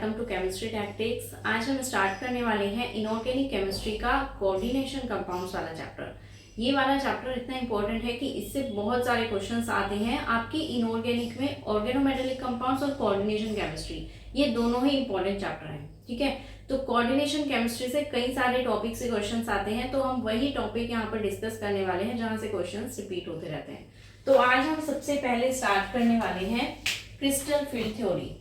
Welcome to chemistry tactics. आज हम start करने वाले हैं इनऑर्गेनिक केमिस्ट्री का कोऑर्डिनेशन कंपाउंड्स वाला चैप्टर। ये वाला चैप्टर इतना इंपॉर्टेंट है कि इससे बहुत सारे क्वेश्चंस आते हैं आपकी इनऑर्गेनिक में। ऑर्गेनोमेटेलिक कंपाउंड्स और कोऑर्डिनेशन केमिस्ट्री ये दोनों ही इंपॉर्टेंट चैप्टर हैं, ठीक है। तो कोऑर्डिनेशन केमिस्ट्री से कई सारे टॉपिक से क्वेश्चंस आते हैं, तो हम वही टॉपिक यहाँ पर डिस्कस करने वाले हैं जहाँ से क्वेश्चंस रिपीट होते रहते हैं। तो आज हम सबसे पहले स्टार्ट करने वाले हैं crystal field theory.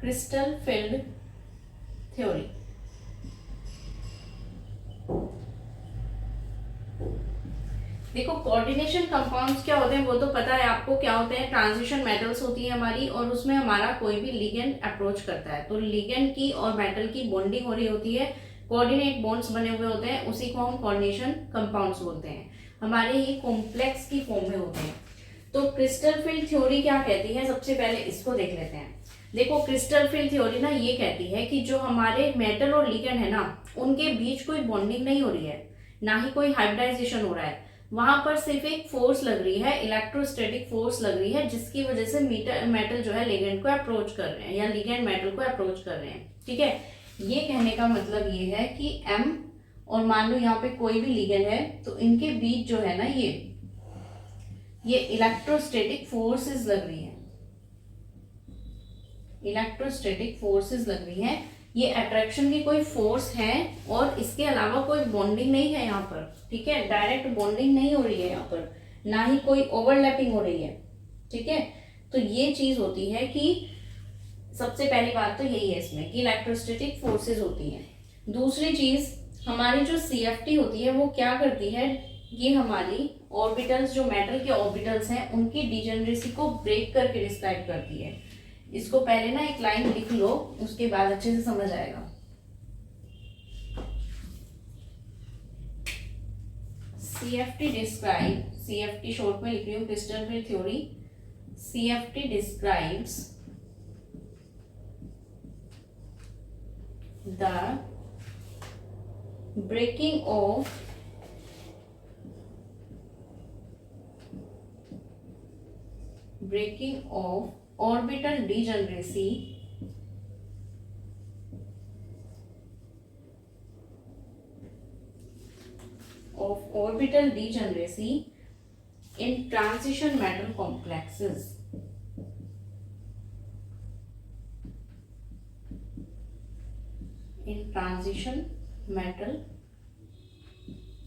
Crystal field theory देखो, कोऑर्डिनेशन कंपाउंड्स क्या होते हैं वो तो पता है आपको क्या होते हैं। ट्रांजिशन मेटल्स होती है हमारी और उसमें हमारा कोई भी लिगेंड अप्रोच करता है, तो लिगेंड की और मेटल की बॉन्डिंग हो रही होती है, कोऑर्डिनेट बॉन्ड्स बने हुए होते हैं, उसी को हम कोऑर्डिनेशन कंपाउंड्स बोलते हैं। हमारे ये कॉम्प्लेक्स की फॉर्म में होते हैं। तो क्रिस्टल फील्ड थ्योरी क्या कहती है, सबसे पहले इसको देख लेते हैं। देखो, क्रिस्टल फील्ड थ्योरी ना ये कहती है कि जो हमारे मेटल और लिगेंड है ना, उनके बीच कोई बॉन्डिंग नहीं हो रही है, ना ही कोई हाइब्रिडाइजेशन हो रहा है। वहां पर सिर्फ एक फोर्स लग रही है, इलेक्ट्रोस्टैटिक फोर्स लग रही है, जिसकी वजह से मेटल जो है लिगेंड को अप्रोच कर रहे हैं या लिगेंड मेटल को अप्रोच कर रहे हैं, ठीक है। ये कहने का मतलब ये है कि M और मान लो यहाँ पे कोई भी लिगेंड है, तो इनके बीच जो है ना ये इलेक्ट्रोस्टैटिक फोर्सेस लग रही है, इलेक्ट्रोस्टैटिक फोर्सेस लग रही है। ये अट्रैक्शन की कोई फोर्स है और इसके अलावा कोई बॉन्डिंग नहीं है यहाँ पर, ठीक है। डायरेक्ट बॉन्डिंग नहीं हो रही है यहाँ पर, ना ही कोई ओवरलैपिंग हो रही है, ठीक है। तो ये चीज होती है कि सबसे पहली बात तो यही है इसमें कि इलेक्ट्रोस्टैटिक फोर्सेस होती हैं। दूसरी चीज, हमारी जो CFT होती है वो क्या करती है, ये हमारी ऑर्बिटल्स, जो मेटल के ऑर्बिटल्स हैं, उनकी डिजेनरेसी को ब्रेक करके डिस्क्राइब करती है। इसको पहले ना एक लाइन लिख लो, उसके बाद अच्छे से समझ आएगा। CFT डिस्क्राइब, CFT शॉर्ट में लिख रही हूँ, crystal field theory. CFT describes the breaking of orbital degeneracy in transition metal complexes. In transition metal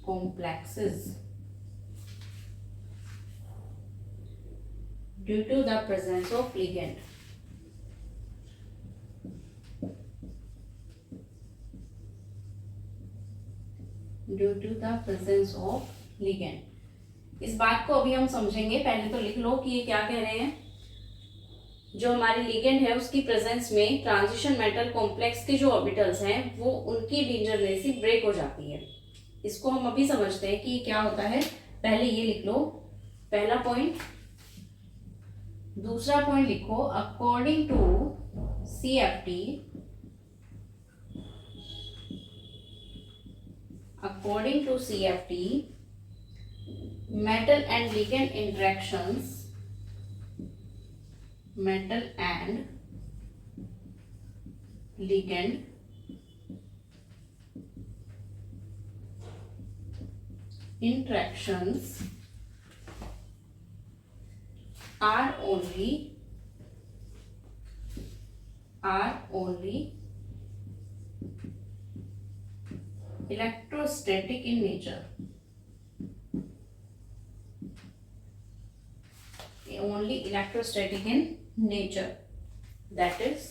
complexes due to the presence of ligand. Due to the presence of ligand. इस बात को अभी हम समझेंगे, पहले तो लिख लो कि ये क्या कह रहे हैं। जो हमारी लिगेंड है उसकी प्रेजेंस में ट्रांजिशन मेटल कॉम्प्लेक्स के जो ऑर्बिटल्स हैं वो उनकी डिजेनरेसी ब्रेक हो जाती है। इसको हम अभी समझते हैं कि ये क्या होता है। पहले ये लिख लो, पहला पॉइंट। दूसरा पॉइंट लिखो, according to CFT, according to CFT, metal and ligand interactions, metal and ligand interactions are only electrostatic in nature. Only electrostatic in nature. That is,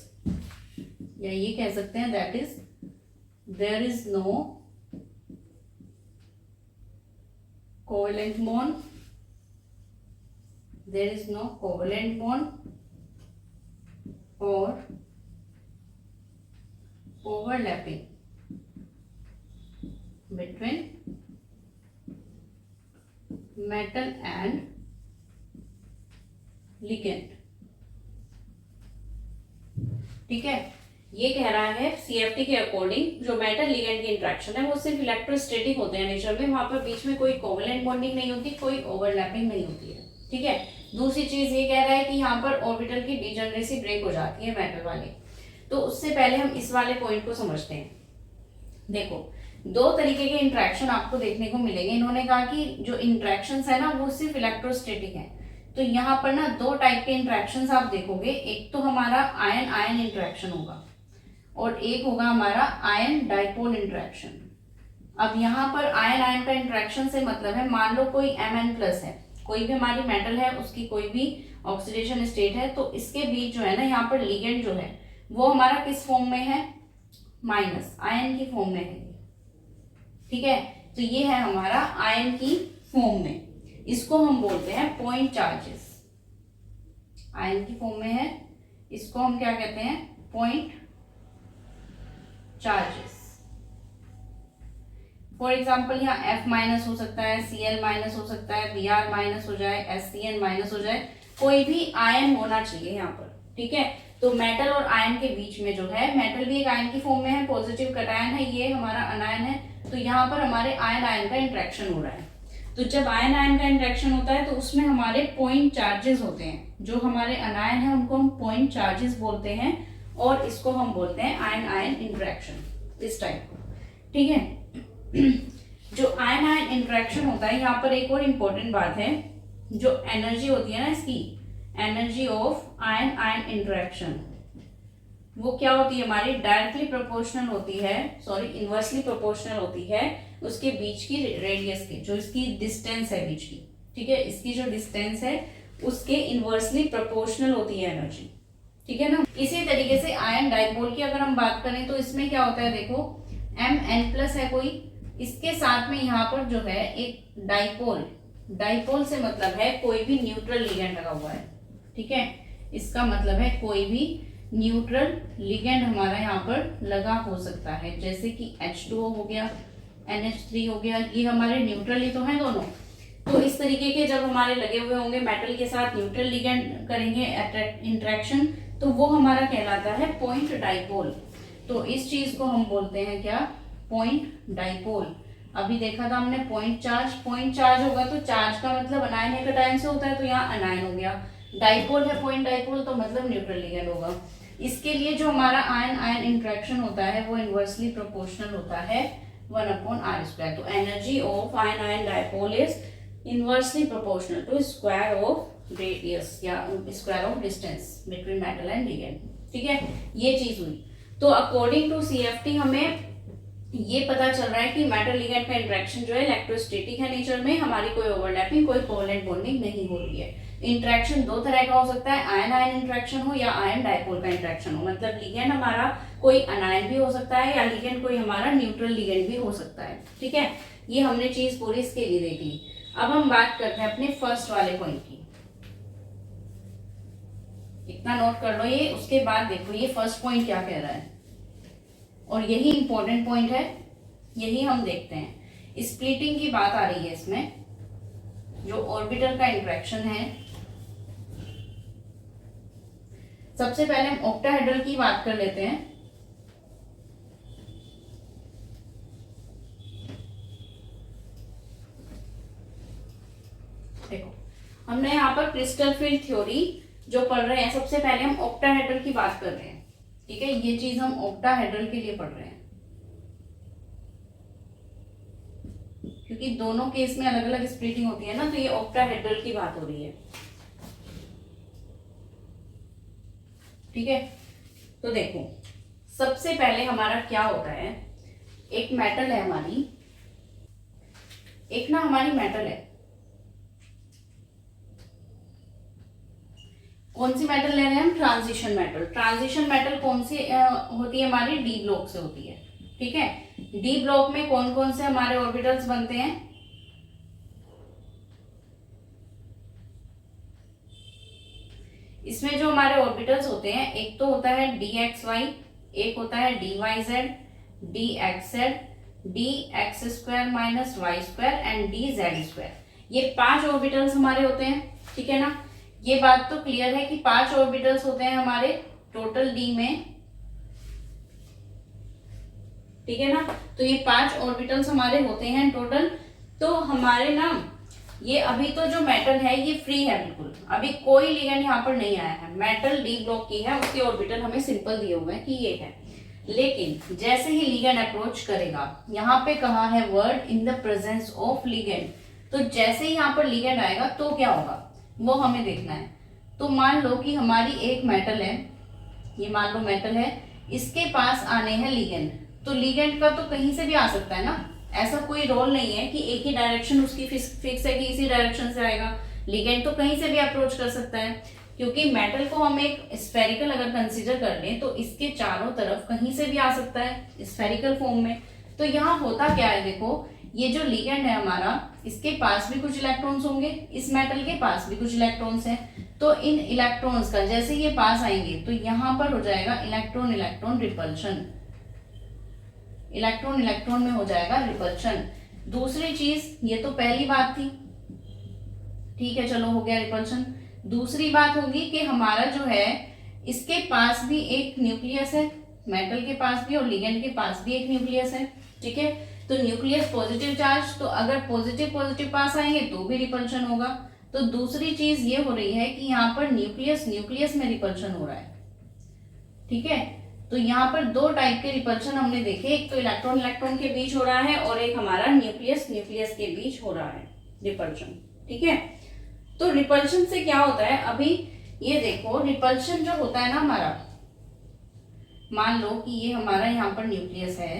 या ये कह सकते हैं, that is, there is no covalent bond. There is no covalent bond or overlapping between metal and ligand, ठीक है। ये कह रहा है CFT के अकॉर्डिंग जो मेटल लिगेंड की इंट्रैक्शन है वो सिर्फ इलेक्ट्रोस्टैटिक होते हैं नेचर में, वहां पर बीच में कोई कोवलेंट बॉन्डिंग नहीं होती, कोई ओवरलैपिंग नहीं होती है, ठीक है। दूसरी चीज ये कह रहा है कि यहाँ पर ऑर्बिटल की डिजनरेसी ब्रेक हो जाती है मेटल वाले। तो उससे पहले हम इस वाले पॉइंट को समझते हैं। देखो, दो तरीके के इंटरेक्शन आपको देखने को मिलेंगे। इन्होंने कहा कि जो इंटरेक्शंस है ना वो सिर्फ इलेक्ट्रोस्टैटिक है। तो यहाँ पर ना दो टाइप के इंटरेक्शंस आप देखोगे, एक तो हमारा आयन आयन इंटरेक्शन होगा और एक होगा हमारा आयन डाइपोल इंटरेक्शन। अब यहाँ पर आयन आयन का इंटरेक्शन से मतलब है, मान लो कोई Mn+ है, कोई भी हमारी मेटल है, उसकी कोई भी ऑक्सीडेशन स्टेट है, तो इसके बीच जो है ना यहाँ पर लिगेंड जो है वो हमारा किस फॉर्म में है, माइनस आयन की फॉर्म में है। ठीक है, तो ये है हमारा आयन की फॉर्म में, इसको हम बोलते हैं पॉइंट चार्जेस। आयन की फॉर्म में है, इसको हम क्या कहते हैं, पॉइंट चार्जेस। फॉर एग्जाम्पल यहाँ F- हो सकता है, Cl- हो सकता है, Br- हो जाए, SCN- हो जाए, कोई भी आयन होना चाहिए यहाँ पर। ठीक है, तो मेटल और आयन के बीच में जो है, मेटल भी एक आयन की फॉर्म में है, पॉजिटिव कटायन है, ये हमारा अनायन है, तो यहाँ पर हमारे आयन आयन का इंटरेक्शन हो रहा है। तो जब आयन आयन का इंटरेक्शन होता है तो उसमें हमारे पॉइंट चार्जेस होते हैं, जो हमारे अनायन है उनको हम पॉइंट चार्जेस बोलते हैं, और इसको हम बोलते हैं आयन आयन इंटरेक्शन, इस टाइप को। ठीक है, जो आयन आयन इंटरेक्शन होता है, यहाँ पर एक और इम्पोर्टेंट बात है, जो एनर्जी होती है ना इसकी, energy of ion ion interaction, वो क्या होती है हमारी, डायरेक्टली प्रोपोर्शनल होती है, सॉरी इनवर्सली प्रोपोर्शनल होती है उसके बीच की रेडियस की, जो इसकी डिस्टेंस है बीच की। ठीक है, इसकी जो डिस्टेंस है उसके इनवर्सली प्रोपोर्शनल होती है एनर्जी। ठीक है ना। इसी तरीके से आयन डाइपोल की अगर हम बात करें तो इसमें क्या होता है, देखो Mn+ है कोई, इसके साथ में यहाँ पर जो है एक डाइपोल, डाइपोल से मतलब है कोई भी न्यूट्रल लिगेंड लगा हुआ है। ठीक है, इसका मतलब है कोई भी न्यूट्रल लिगेंड हमारा यहाँ पर लगा हो सकता है, जैसे कि H2O हो गया, NH3 हो गया, ये हमारे न्यूट्रल ही तो हैं दोनों। तो इस तरीके के जब हमारे लगे हुए होंगे मेटल के साथ, न्यूट्रल लिगेंड करेंगे इंटरेक्शन, तो वो हमारा कहलाता है पॉइंट डाइपोल। तो इस चीज को हम बोलते हैं क्या, पॉइंट डाइपोल। अभी देखा था हमने पॉइंट चार्ज, पॉइंट चार्ज होगा तो चार्ज का मतलब अनायन है कटायन से होता है, तो यहाँ अनायन हो गया। डाइपोल है पॉइंट डाइपोल, तो मतलब न्यूट्रल लिगेंड होगा। इसके लिए जो हमारा आयन आयन इंटरेक्शन होता है वो इनवर्सली प्रोपोर्शनल होता है 1/r²। तो energy of ion ion dipole is inversely proportional to square of radius या square of distance between metal and ligand. ठीक है, ये चीज हुई। तो अकॉर्डिंग टू CFT हमें ये पता चल रहा है कि मेटल लिगेंड का इंटरेक्शन जो है इलेक्ट्रोस्टैटिक है नेचर में, हमारी कोई ओवरलैपिंग, कोई कोवलेंट बॉन्डिंग नहीं हो रही है। इंटरेक्शन दो तरह का हो सकता है, आयन आयन इंटरेक्शन हो या आयन डाइपोल का इंटरेक्शन हो। मतलब लिगेंड हमारा कोई अनायन भी हो सकता है या लिगेंड कोई हमारा न्यूट्रल लिगेंड भी हो सकता है। ठीक है, ये हमने चीज पूरी इसके लिए देख ली। अब हम बात करते हैं अपने फर्स्ट वाले पॉइंट की। इतना नोट कर लो ये, उसके बाद देखो ये फर्स्ट पॉइंट क्या कह रहा है, और यही इंपॉर्टेंट पॉइंट है, यही हम देखते हैं। स्प्लिटिंग की बात आ रही है इसमें, जो ऑर्बिटल का इंटरेक्शन है। सबसे पहले हम ऑक्टाहेड्रल की बात कर लेते हैं। देखो, हमने यहाँ पर क्रिस्टल फील्ड थ्योरी जो पढ़ रहे हैं, सबसे पहले हम ऑक्टाहेड्रल की बात कर रहे हैं। ठीक है, ये चीज हम ऑक्टाहेड्रल के लिए पढ़ रहे हैं, क्योंकि दोनों केस में अलग अलग स्प्लिटिंग होती है ना, तो ये ऑक्टाहेड्रल की बात हो रही है। ठीक है, तो देखो सबसे पहले हमारा क्या होता है, एक मेटल है हमारी, एक ना हमारी मेटल है, कौन सी मेटल ले रहे हैं हम, ट्रांजिशन मेटल। ट्रांजिशन मेटल कौन सी होती है हमारी, डी ब्लॉक से होती है। ठीक है, डी ब्लॉक में कौन कौन से हमारे ऑर्बिटल्स बनते हैं, इसमें जो हमारे ऑर्बिटल्स होते हैं, एक तो होता है DXY, एक होता है DYZ, DXZ, DX² - Y² and DZ²। ये 5 ऑर्बिटल्स हमारे होते हैं। ठीक है ना, ये बात तो क्लियर है कि 5 ऑर्बिटल्स होते हैं हमारे टोटल D में। ठीक है ना, तो ये 5 ऑर्बिटल्स हमारे होते हैं टोटल। तो हमारे ना ये अभी तो जो मेटल है ये फ्री है बिल्कुल, अभी कोई लिगेंड यहाँ पर नहीं आया है, मेटल डी ब्लॉक की है, उसके ऑर्बिटल हमें सिंपल दिए हुए हैं कि ये है। लेकिन जैसे ही लिगेंड अप्रोच करेगा, यहाँ पे कहा है word in the presence of ligand, तो जैसे ही यहाँ पर लिगेंड आएगा तो क्या होगा वो हमें देखना है। तो मान लो कि हमारी एक मेटल है, ये मान लो मेटल है, इसके पास आने हैं लिगेंड, तो लिगेंड का तो कहीं से भी आ सकता है ना, ऐसा कोई रोल नहीं है कि एक ही डायरेक्शन उसकी फिक्स है कि इसी डायरेक्शन से आएगा, लिगेंड तो कहीं से भी अप्रोच कर सकता है, क्योंकि मेटल को हम एक स्फेरिकल अगर कंसीडर कर लें तो इसके चारों तरफ कहीं से भी आ सकता है स्फेरिकल फॉर्म में। तो यहाँ होता क्या है, देखो ये जो लिगेंड है हमारा, इसके पास भी कुछ इलेक्ट्रॉन्स होंगे, इस मेटल के पास भी कुछ इलेक्ट्रॉन्स हैं, तो इन इलेक्ट्रॉन्स का जैसे ये पास आएंगे तो यहाँ पर हो जाएगा electron electron repulsion, electron electron में हो जाएगा रिपल्शन। दूसरी चीज, ये तो पहली बात थी, ठीक है चलो हो गया रिपल्शन। दूसरी बात होगी कि हमारा जो है इसके पास भी एक न्यूक्लियस है, मेटल के पास भी और लिगेंड के पास भी एक न्यूक्लियस है, ठीक है। तो न्यूक्लियस पॉजिटिव चार्ज, तो अगर पॉजिटिव पॉजिटिव पास आएंगे तो भी रिपल्शन होगा। तो दूसरी चीज ये हो रही है कि यहाँ पर न्यूक्लियस न्यूक्लियस में रिपल्शन हो रहा है, ठीक है। तो यहाँ पर दो टाइप के रिपल्शन हमने देखे, एक तो इलेक्ट्रॉन इलेक्ट्रॉन के बीच हो रहा है और एक हमारा न्यूक्लियस न्यूक्लियस के बीच हो रहा है रिपल्शन, ठीक है। तो रिपल्शन से क्या होता है, अभी ये देखो रिपल्शन जो होता है ना हमारा, मान लो कि ये हमारा यहाँ पर न्यूक्लियस है,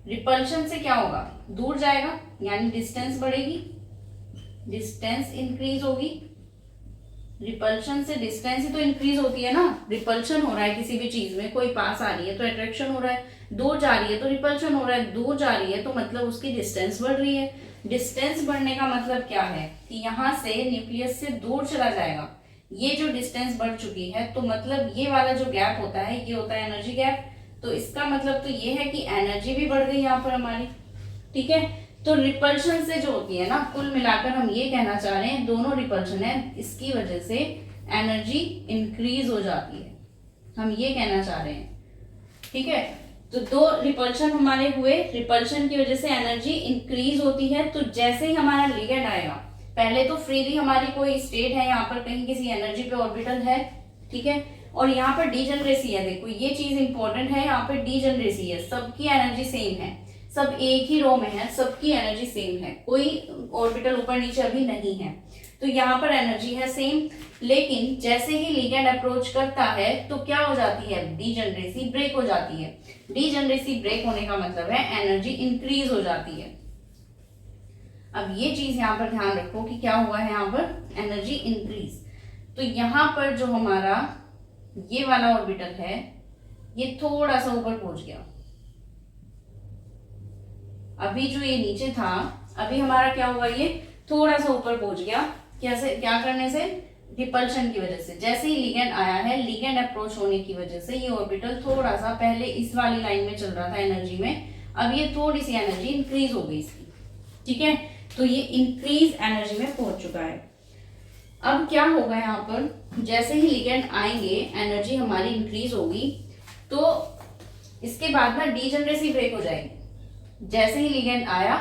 रिपल्शन से क्या होगा, दूर जाएगा यानी डिस्टेंस बढ़ेगी, डिस्टेंस इंक्रीज होगी, रिपल्शन से डिस्टेंस ही तो इंक्रीज होती है ना, रिपल्शन हो रहा है किसी भी चीज में, कोई पास आ रही है तो अट्रैक्शन हो रहा है, दूर जा रही है तो रिपल्शन हो रहा है, दूर जा रही है तो मतलब उसकी डिस्टेंस बढ़ रही है। डिस्टेंस बढ़ने का मतलब क्या है कि यहाँ से न्यूक्लियस से दूर चला जाएगा, ये जो डिस्टेंस बढ़ चुकी है तो मतलब ये वाला जो गैप होता है ये होता है एनर्जी गैप, तो इसका मतलब तो ये है कि एनर्जी भी बढ़ गई यहाँ पर हमारी, ठीक है। तो रिपल्शन से जो होती है ना, कुल मिलाकर हम ये कहना चाह रहे हैं दोनों रिपल्शन है, इसकी वजह से एनर्जी इंक्रीज हो जाती है, हम ये कहना चाह रहे हैं, ठीक है। तो दो रिपल्शन हमारे हुए, रिपल्शन की वजह से एनर्जी इंक्रीज होती है। तो जैसे ही हमारा लिगेंड आएगा, पहले तो फ्रीली हमारी कोई स्टेट है, यहाँ पर कहीं किसी एनर्जी पे ऑर्बिटल है, ठीक है, और यहाँ पर डीजनरेसी है, देखो ये चीज इंपॉर्टेंट है, यहाँ पर डीजनरेसी है, सबकी एनर्जी सेम है, सब एक ही रो में है, सबकी एनर्जी सेम है, कोई ऑर्बिटल ऊपर नीचे अभी नहीं है, तो यहाँ पर एनर्जी है सेम। लेकिन जैसे ही लिगेंड अप्रोच करता है तो क्या हो जाती है, डीजनरेसी ब्रेक हो जाती है। डीजनरेसी ब्रेक होने का मतलब है एनर्जी इंक्रीज हो जाती है। अब ये चीज यहाँ पर ध्यान रखो कि क्या हुआ है, यहाँ पर एनर्जी इंक्रीज। तो यहाँ पर जो हमारा ये वाला ऑर्बिटल है ये थोड़ा सा ऊपर पहुंच गया, अभी जो ये नीचे था अभी हमारा क्या हुआ, ये थोड़ा सा ऊपर पहुंच गया, कैसे, क्या करने से, रिपल्शन की वजह से। जैसे ही लिगेंड आया है, लिगेंड अप्रोच होने की वजह से ये ऑर्बिटल थोड़ा सा, पहले इस वाली लाइन में चल रहा था एनर्जी में, अब ये थोड़ी सी एनर्जी इंक्रीज हो गई इसकी, ठीक है। तो ये इंक्रीज एनर्जी में पहुंच चुका है। अब क्या होगा यहाँ पर, जैसे ही लिगेंड आएंगे एनर्जी हमारी इंक्रीज होगी, तो इसके बाद ना डीजनरेसी ब्रेक हो जाएगी। जैसे ही लिगेंड आया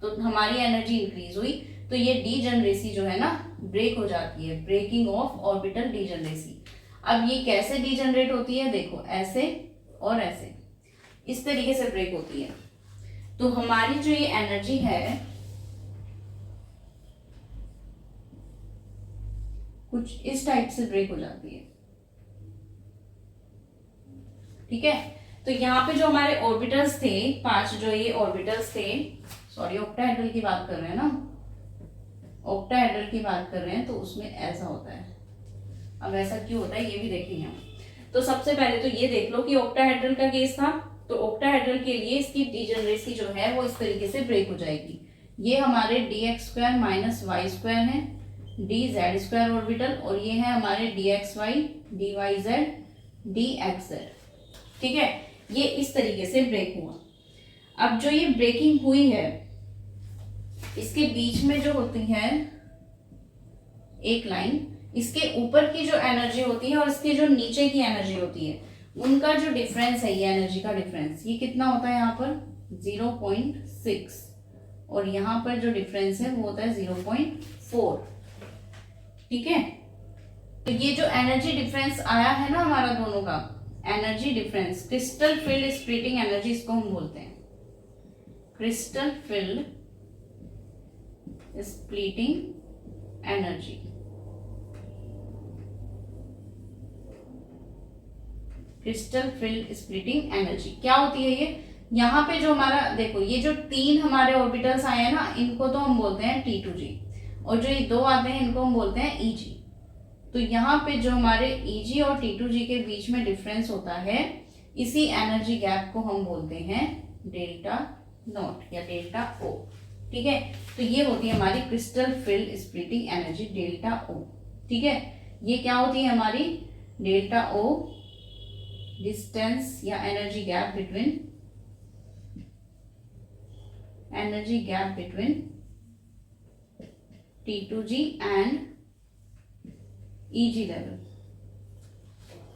तो हमारी एनर्जी इंक्रीज हुई, तो ये डीजनरेसी जो है ना ब्रेक हो जाती है, ब्रेकिंग ऑफ ऑर्बिटल डीजनरेसी। अब ये कैसे डीजनरेट होती है, देखो ऐसे और ऐसे, इस तरीके से ब्रेक होती है। तो हमारी जो ये एनर्जी है कुछ इस टाइप से ब्रेक हो जाती है, ठीक है। तो यहाँ पे जो हमारे ऑर्बिटल्स थे 5, जो ये ऑर्बिटल्स थे, सॉरी ऑक्टाहेड्रल की बात कर रहे हैं ना, ऑक्टाहेड्रल की बात कर रहे हैं, तो उसमें ऐसा होता है। अब ऐसा क्यों होता है ये भी देखेंगे हम। तो सबसे पहले तो ये देख लो कि ऑक्टाहेड्रल का केस था, तो ऑक्टाहेड्रल के लिए इसकी डीजनरेसी जो है वो इस तरीके से ब्रेक हो जाएगी। ये हमारे dx² - y² है, dz² ऑर्बिटल, और ये है हमारे dxy dyz dxz, ठीक है। ये इस तरीके से ब्रेक हुआ। अब जो ये ब्रेकिंग हुई है, इसके बीच में जो होती है एक लाइन, इसके ऊपर की जो एनर्जी होती है और इसके जो नीचे की एनर्जी होती है, उनका जो डिफरेंस है, ये एनर्जी का डिफरेंस, ये कितना होता है यहाँ पर 0.6, और यहाँ पर जो डिफरेंस है वो होता है 0.4। ठीक है, तो ये जो एनर्जी डिफरेंस आया है ना हमारा दोनों का, energy difference, crystal field splitting energy इसको हम बोलते हैं, crystal field splitting energy. Crystal field splitting energy क्या होती है ये? यहाँ पे जो हमारा देखो, ये जो 3 हमारे ऑर्बिटल्स आए हैं ना, इनको तो हम बोलते हैं T2G, और जो ये 2 आते हैं इनको हम बोलते हैं EG। तो यहाँ पे जो हमारे EG और T2G के बीच में डिफरेंस होता है, इसी एनर्जी गैप को हम बोलते हैं डेल्टा नॉट या डेल्टा O। ठीक है, तो ये होती है हमारी crystal field splitting energy delta O। ठीक है, ये क्या होती है हमारी डेल्टा O, डिस्टेंस या energy gap between T2G and EG level.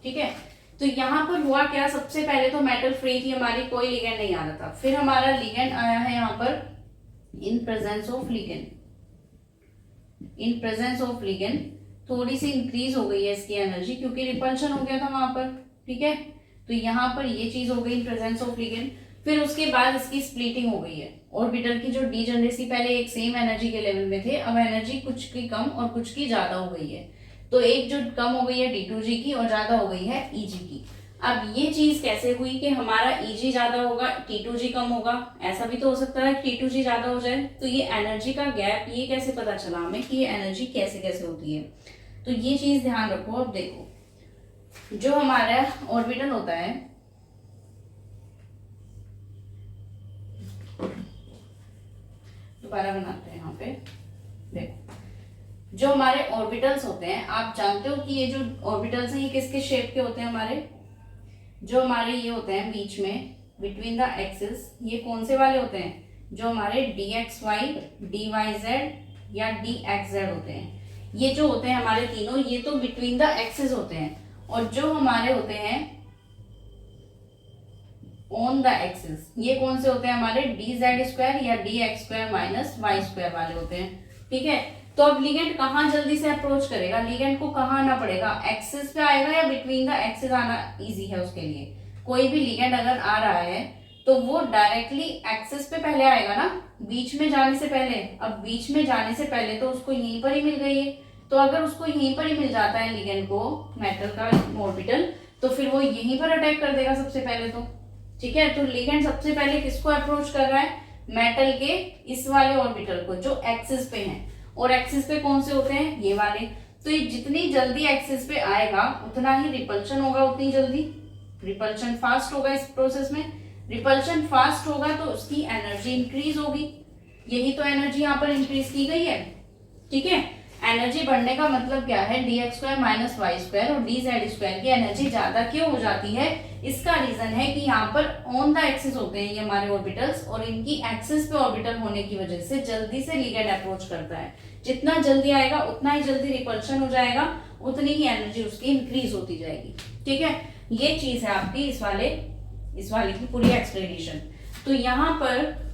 ठीक है, तो यहां पर हुआ क्या, सबसे पहले तो मेटल फ्री थी हमारी, कोई लिगेंड नहीं आ रहा था। फिर हमारा लिगेंड आया है यहाँ पर इन प्रेजेंस ऑफ लिगेंड, थोड़ी सी इंक्रीज हो गई है इसकी एनर्जी क्योंकि रिपल्शन हो गया था वहां पर। ठीक है, तो यहाँ पर ये चीज हो गई इन प्रेजेंस ऑफ लिगेंड। फिर उसके बाद इसकी स्प्लिटिंग हो गई है, ऑर्बिटल की जो डीजनरेसी, पहले एक सेम एनर्जी के लेवल में थे, अब एनर्जी कुछ की कम और कुछ की ज्यादा हो गई है। तो एक जो कम हो गई है T2G की और ज्यादा हो गई है EG की। अब ये चीज कैसे हुई कि हमारा EG ज्यादा होगा T2G कम होगा? ऐसा भी तो हो सकता है T2G ज्यादा हो जाए। तो ये एनर्जी का गैप, ये कैसे पता चला हमें कि ये एनर्जी कैसे कैसे होती है? तो ये चीज ध्यान रखो। अब देखो, जो हमारा ऑर्बिटल होता है, दोबारा बनाते हैं यहाँ पे, देखो जो हमारे ऑर्बिटल्स होते हैं, आप जानते हो कि ये जो ऑर्बिटल्स हैं ये किसके शेप के होते हैं हमारे? जो हमारे ये होते हैं बीच में बिटवीन द एक्सिस, ये कौन से वाले होते हैं? जो हमारे dxy, dyz या dxz होते हैं। ये जो होते हैं हमारे तीनों, ये तो बिटवीन द एक्सिस होते हैं। और जो हमारे होते हैं ऑन द एक्सिस, ये कौन से होते हैं हमारे? dz² या dx² माइनस y² वाले होते हैं। ठीक है, तो अब लिगेंड कहाँ जल्दी से अप्रोच करेगा? लिगेंड को कहाँ आना पड़ेगा? एक्सिस पे आएगा या बिटवीन द एक्सिस आना इजी है उसके लिए? कोई भी लिगेंड अगर आ रहा है तो वो डायरेक्टली एक्सिस पे पहले आएगा ना, बीच में जाने से पहले। अब बीच में जाने से पहले तो उसको यहीं पर ही मिल गई है, तो अगर उसको यहीं पर ही मिल जाता है लिगेंड को, मेटल का ऑर्बिटल, तो फिर वो यहीं पर अटैक कर देगा सबसे पहले तो। ठीक है, तो लिगेंड सबसे पहले किसको अप्रोच कर रहा है? मेटल के इस वाले ऑर्बिटल को जो एक्सिस पे है। और एक्सिस पे कौन से होते हैं? ये वाले। तो ये जितनी जल्दी एक्सिस पे आएगा उतना ही रिपल्शन होगा, उतनी जल्दी रिपल्शन फास्ट होगा। इस प्रोसेस में रिपल्शन फास्ट होगा तो उसकी एनर्जी इंक्रीज होगी। यही तो एनर्जी यहाँ पर इंक्रीज की गई है। ठीक है, एनर्जी बढ़ने का मतलब क्या है? dx² माइनस y² और dz² की एनर्जी ज्यादा क्यों हो जाती है? इसका रीजन है कि यहाँ पर ऑन द एक्सिस होते हैं ये हमारे ऑर्बिटल्स, और इनकी एक्सिस पे ऑर्बिटल होने की वजह से जल्दी से लिगेंड अप्रोच करता है। जितना जल्दी आएगा उतना ही जल्दी रिपल्शन हो जाएगा, उतनी ही एनर्जी उसकी इंक्रीज होती जाएगी। ठीक है, ये चीज है आपकी इस वाले की पूरी एक्सप्लेनेशन। तो यहाँ पर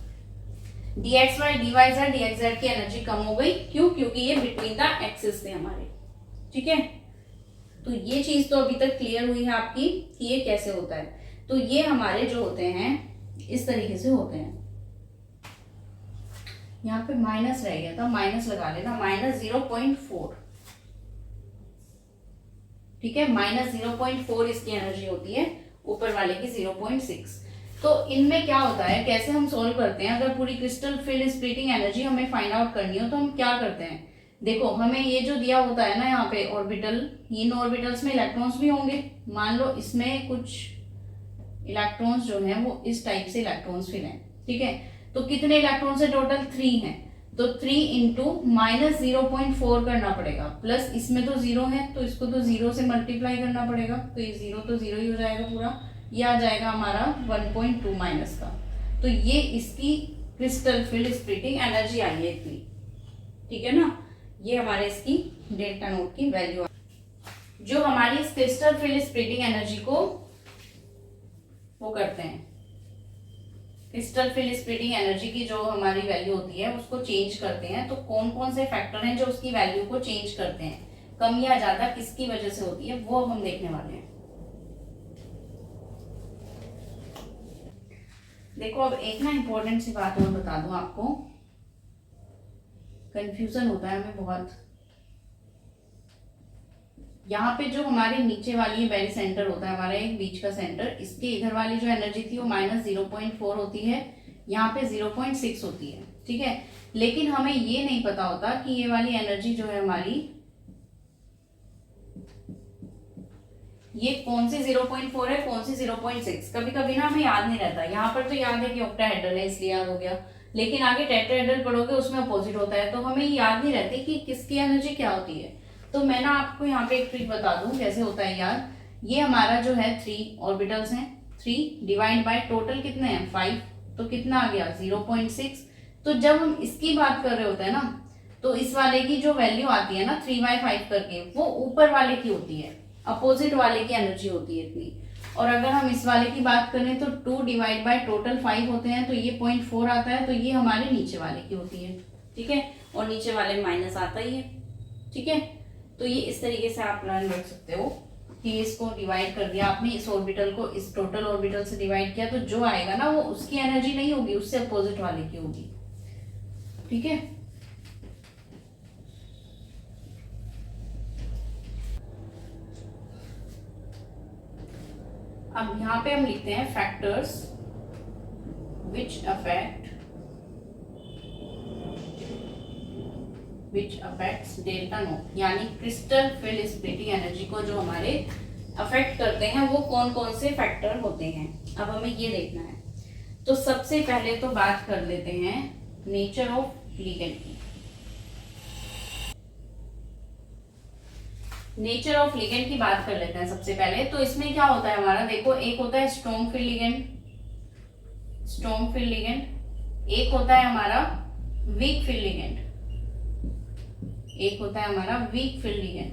dxy, dyz, dxz की एनर्जी कम हो गई, क्यों? क्योंकि ये बिटवीन द एक्सिस थे हमारे। ठीक है, तो ये चीज तो अभी तक क्लियर हुई है आपकी कि ये कैसे होता है। तो ये हमारे जो होते हैं इस तरीके से होते हैं। यहाँ पे माइनस रह गया था, माइनस लगा लेना, -0.4। ठीक है, -0.4 इसकी एनर्जी होती है, ऊपर वाले की 0.6। तो इनमें क्या होता है, कैसे हम सॉल्व करते हैं? अगर पूरी क्रिस्टल फील्ड स्प्लिटिंग एनर्जी हमें फाइंड आउट करनी हो तो हम क्या करते हैं? देखो, हमें ये जो दिया होता है ना यहाँ पे ऑर्बिटल, इन ऑर्बिटल्स में इलेक्ट्रॉन्स भी होंगे। मान लो इसमें कुछ इलेक्ट्रॉन्स जो हैं वो इस टाइप से इलेक्ट्रॉन्स फिल हैं। ठीक है, तो कितने इलेक्ट्रॉन्स है? टोटल 3 हैं। तो 3 इंटू -0.4 करना पड़ेगा, प्लस इसमें तो 0 है तो इसको तो 0 से मल्टीप्लाई करना पड़ेगा, तो ये 0 तो 0 ही हो जाएगा पूरा। ये आ जाएगा हमारा 1.2 माइनस का। तो ये इसकी क्रिस्टल फील्ड स्प्लिटिंग एनर्जी आई है इतनी। ठीक है ना, ये हमारे इसकी डेल्टा नोट की वैल्यू जो हमारी इस क्रिस्टल फील्ड स्प्लिटिंग एनर्जी को वो करते हैं, क्रिस्टल फील्ड स्प्लिटिंग एनर्जी की जो हमारी वैल्यू होती है उसको चेंज करते हैं, तो कौन कौन से फैक्टर हैं जो उसकी वैल्यू को चेंज करते हैं, कम या ज्यादा किसकी वजह से होती है, वो अब हम देखने वाले हैं। देखो अब एक ना इम्पोर्टेंट सी बात और बता दूं आपको, कंफ्यूजन होता है हमें बहुत। यहाँ पे जो हमारे नीचे वाली बेरी सेंटर होता है हमारा एक बीच का सेंटर, इसके इधर वाली जो एनर्जी थी वो -0.4 होती है, यहाँ पे 0.6 होती है, ठीक है। लेकिन हमें ये नहीं पता होता कि ये वाली एनर्जी जो है हमारी, ये कौन सी 0.4 है कौन सी 0.6, कभी कभी ना हमें याद नहीं रहता। यहाँ पर तो याद है कि ऑक्टाहेड्रल है इसलिए याद हो गया, लेकिन आगे टेट्राहेड्रल पढ़ोगे उसमें अपोजिट होता है, तो हमें याद नहीं रहती कि किसकी एनर्जी क्या होती है। तो मैं ना आपको यहाँ पे एक ट्रिक बता दूं कैसे होता है यार। ये हमारा जो है 3 ऑर्बिटल्स हैं, 3 डिवाइड बाय टोटल कितने हैं 5, तो कितना आ गया 0.6। तो जब हम इसकी बात कर रहे होते हैं ना, तो इस वाले की जो वैल्यू आती है ना 3/5 करके, वो ऊपर वाले की होती है, अपोजिट वाले की एनर्जी होती है इतनी। और अगर हम इस वाले की बात करें तो 2 डिवाइड बाय टोटल 5 होते हैं, तो ये 0.4 आता है, तो ये हमारे नीचे वाले की होती है, ठीक है। और नीचे वाले में माइनस आता ही है, ठीक है। तो ये इस तरीके से आप लर्न कर सकते हो कि इसको डिवाइड कर दिया आपने, इस ऑर्बिटल को इस टोटल ऑर्बिटल से डिवाइड किया, तो जो आएगा ना वो उसकी एनर्जी नहीं होगी, उससे अपोजिट वाले की होगी, ठीक है। अब यहाँ पे हम लिखते हैं factors which affects delta naught, यानी क्रिस्टल फील्ड स्प्लिटिंग एनर्जी को जो हमारे अफेक्ट करते हैं वो कौन कौन से फैक्टर होते हैं, अब हमें ये देखना है। तो सबसे पहले तो बात कर लेते हैं नेचर ऑफ लिगेंड की। नेचर ऑफ लिगेंड की बात कर लेते हैं सबसे पहले। तो इसमें क्या होता है हमारा, देखो एक होता है स्ट्रॉन्ग फील्ड लिगेंड, एक होता है हमारा वीक फील्ड लिगेंड, एक होता है हमारा वीक फील्ड लिगेंड।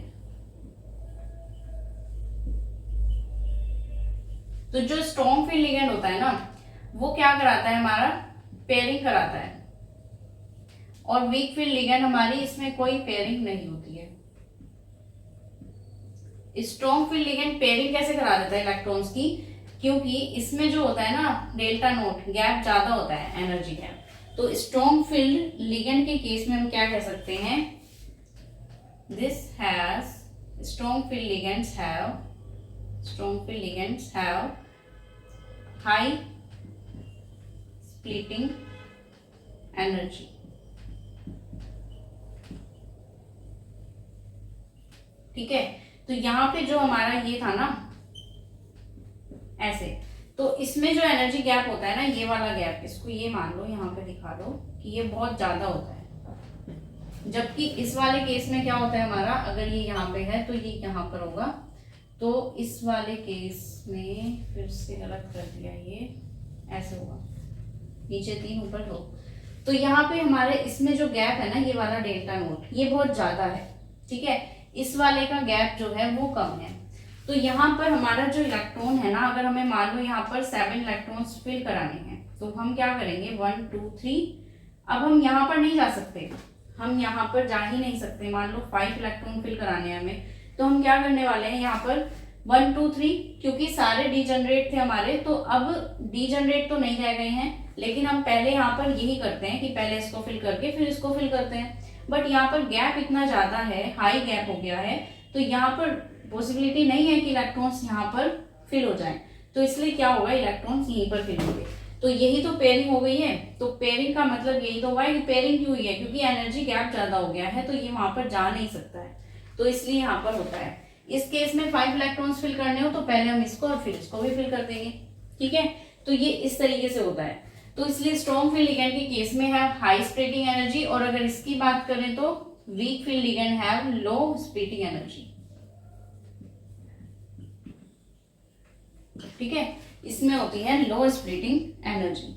तो जो स्ट्रॉन्ग फील्ड लिगेंड होता है ना, वो क्या कराता है हमारा, पेयरिंग कराता है, और वीक फील्ड लिगेंड हमारी इसमें कोई पेयरिंग नहीं होती है। स्ट्रॉन्ग फील्ड लिगेंड पेयरिंग कैसे करा देता है इलेक्ट्रॉन्स की, क्योंकि इसमें जो होता है ना डेल्टा नोट गैप ज्यादा होता है, एनर्जी गैप। तो स्ट्रॉन्ग फील्ड लिगेंड के केस में हम क्या कह सकते हैं, strong field ligands have high splitting energy, ठीक है। तो यहाँ पे जो हमारा ये था ना ऐसे, तो इसमें जो एनर्जी गैप होता है ना, ये वाला गैप, इसको ये मान लो यहाँ पे दिखा दो कि ये बहुत ज्यादा होता है। जबकि इस वाले केस में क्या होता है हमारा, अगर ये यहाँ पे है तो ये यहाँ पर होगा, तो इस वाले केस में फिर से गलत कर दिया, ये ऐसे होगा, नीचे 3 ऊपर 2। तो यहाँ पे हमारे इसमें जो गैप है ना, ये वाला डेल्टा नोट, ये बहुत ज्यादा है, ठीक है। इस वाले का गैप जो है वो कम है। तो यहाँ पर हमारा जो इलेक्ट्रॉन है ना, अगर हमें मान लो यहाँ पर 7 इलेक्ट्रॉन्स फिल कराने हैं, तो हम क्या करेंगे 1 2 3। अब हम यहाँ पर नहीं जा सकते, हम यहाँ पर जा ही नहीं सकते, मान लो 5 इलेक्ट्रॉन फिल कराने हैं हमें, तो हम क्या करने वाले हैं यहाँ पर 1 2 3, क्योंकि सारे डीजनरेट थे हमारे, तो अब डीजनरेट तो नहीं रह गए हैं, लेकिन हम पहले यहाँ पर यही करते हैं कि पहले इसको फिल करके फिर इसको फिल करते हैं। बट यहाँ पर गैप इतना ज्यादा है, हाई गैप हो गया है, तो यहाँ पर पॉसिबिलिटी नहीं है कि इलेक्ट्रॉन्स यहाँ पर फिल हो जाएं, तो इसलिए क्या होगा, इलेक्ट्रॉन्स यहीं पर फिल होंगे। तो यही तो पेयरिंग हो गई है। तो पेयरिंग का मतलब यही तो हुआ है कि पेयरिंग क्यों हुई है, क्योंकि एनर्जी गैप ज्यादा हो गया है, तो ये वहां पर जा नहीं सकता है, तो इसलिए यहाँ पर होता है। इस केस में 5 इलेक्ट्रॉन्स फिल करने हो तो पहले हम इसको और फिर इसको भी फिल कर देंगे, ठीक है। तो ये इस तरीके से होता है। तो इसलिए स्ट्रॉन्ग फील्ड लिगेंड के केस में है हाई स्प्लिटिंग एनर्जी, और अगर इसकी बात करें तो weak field ligand have low splitting energy, ठीक है। इसमें होती है लो स्प्लिटिंग एनर्जी,